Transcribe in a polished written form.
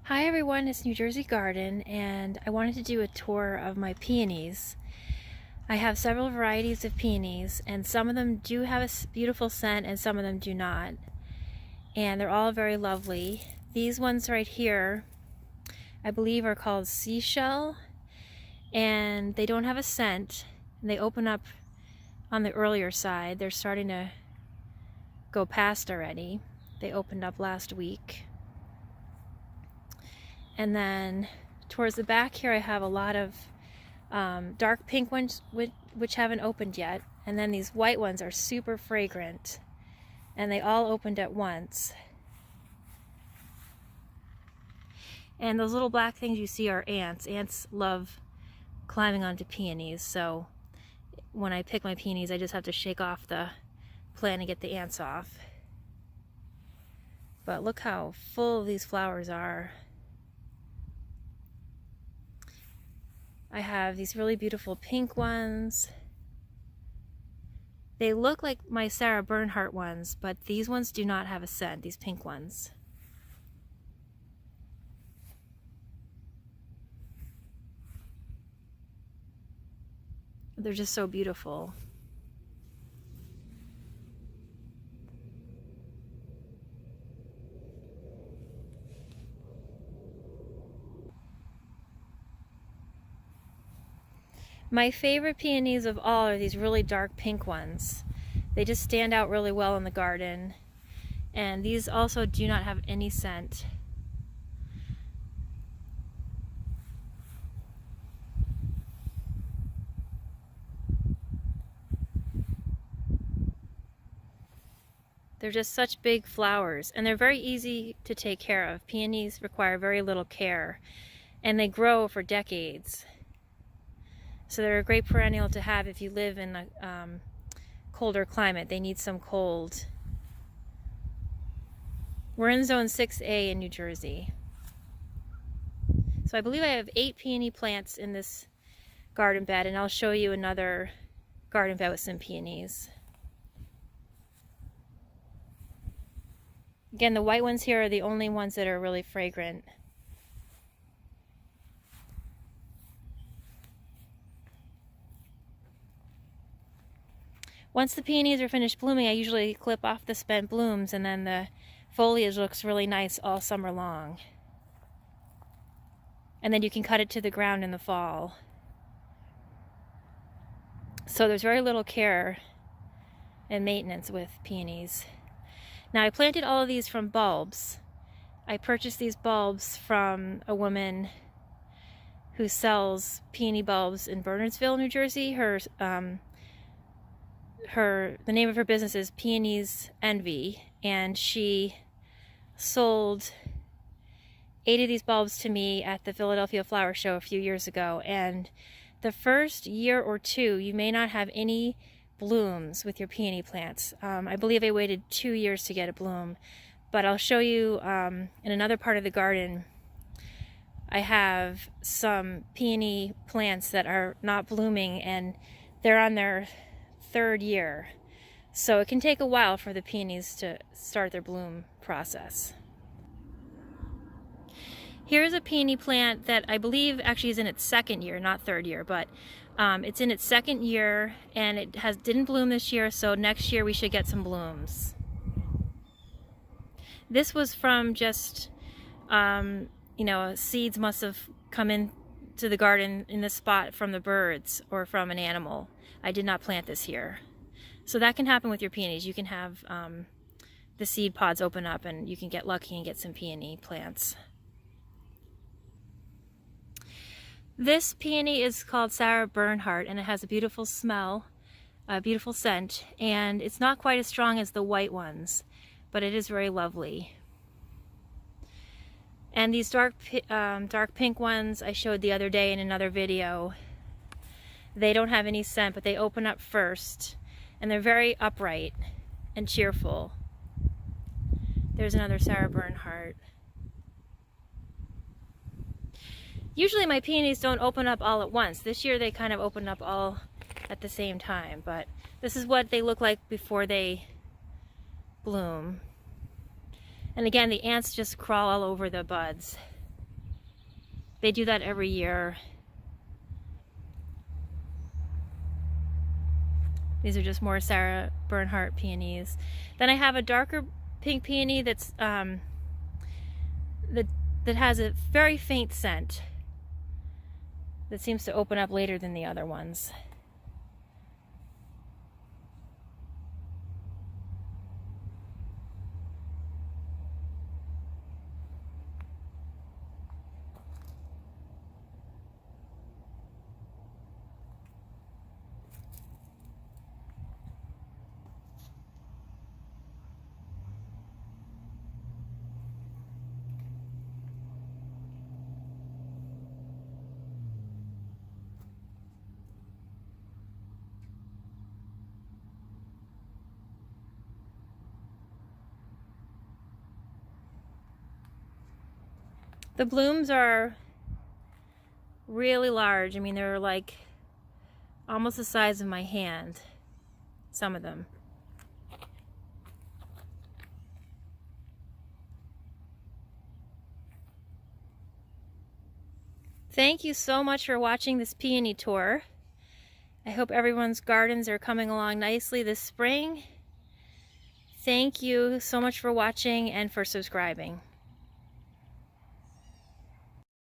Hi everyone, it's New Jersey Garden, and I wanted to do a tour of my peonies. I have several varieties of peonies, and some of them do have a beautiful scent and some of them do not. And they're all very lovely. These ones right here, I believe, are called seashell, and they don't have a scent. They open up on the earlier side. They're starting to go past already. They opened up last week. And then towards the back here I have a lot of dark pink ones which haven't opened yet. And then these white ones are super fragrant. And they all opened at once. And those little black things you see are ants. Ants love climbing onto peonies. So when I pick my peonies, I just have to shake off the plant and get the ants off. But look how full these flowers are. I have these really beautiful pink ones. They look like my Sarah Bernhardt ones, but these ones do not have a scent, these pink ones. They're just so beautiful. My favorite peonies of all are these really dark pink ones. They just stand out really well in the garden. And these also do not have any scent. They're just such big flowers, and they're very easy to take care of. Peonies require very little care, and they grow for decades. So they're a great perennial to have if you live in a colder climate. They need some cold. We're in zone 6A in New Jersey. So I believe I have 8 peony plants in this garden bed, and I'll show you another garden bed with some peonies. Again, the white ones here are the only ones that are really fragrant. Once the peonies are finished blooming, I usually clip off the spent blooms, and then the foliage looks really nice all summer long. And then you can cut it to the ground in the fall. So there's very little care and maintenance with peonies. Now, I planted all of these from bulbs. I purchased these bulbs from a woman who sells peony bulbs in Bernhardsville, New Jersey. The name of her business is Peonies Envy, and she sold 8 of these bulbs to me at the Philadelphia Flower Show a few years ago. And the first year or two, you may not have any blooms with your peony plants. I believe I waited 2 years to get a bloom, but I'll show you in another part of the garden. I have some peony plants that are not blooming, and they're on their 3rd year. So it can take a while for the peonies to start their bloom process. Here's a peony plant that I believe actually is in its 2nd year, not 3rd year, but it's in its 2nd year, and it didn't bloom this year, so next year we should get some blooms. This was from just, seeds must have come into the garden in this spot from the birds or from an animal. I did not plant this here. So that can happen with your peonies. You can have the seed pods open up and you can get lucky and get some peony plants. This peony is called Sarah Bernhardt, and it has a beautiful smell, a beautiful scent, and it's not quite as strong as the white ones, but it is very lovely. And these dark pink ones I showed the other day in another video, they don't have any scent, but they open up first, and they're very upright and cheerful. There's another Sarah Bernhardt. Usually my peonies don't open up all at once. This year they kind of opened up all at the same time, but this is what they look like before they bloom. And again, the ants just crawl all over the buds. They do that every year. These are just more Sarah Bernhardt peonies. Then I have a darker pink peony that's that has a very faint scent that seems to open up later than the other ones. The blooms are really large. I mean, they're like almost the size of my hand, some of them. Thank you so much for watching this peony tour. I hope everyone's gardens are coming along nicely this spring. Thank you so much for watching and for subscribing.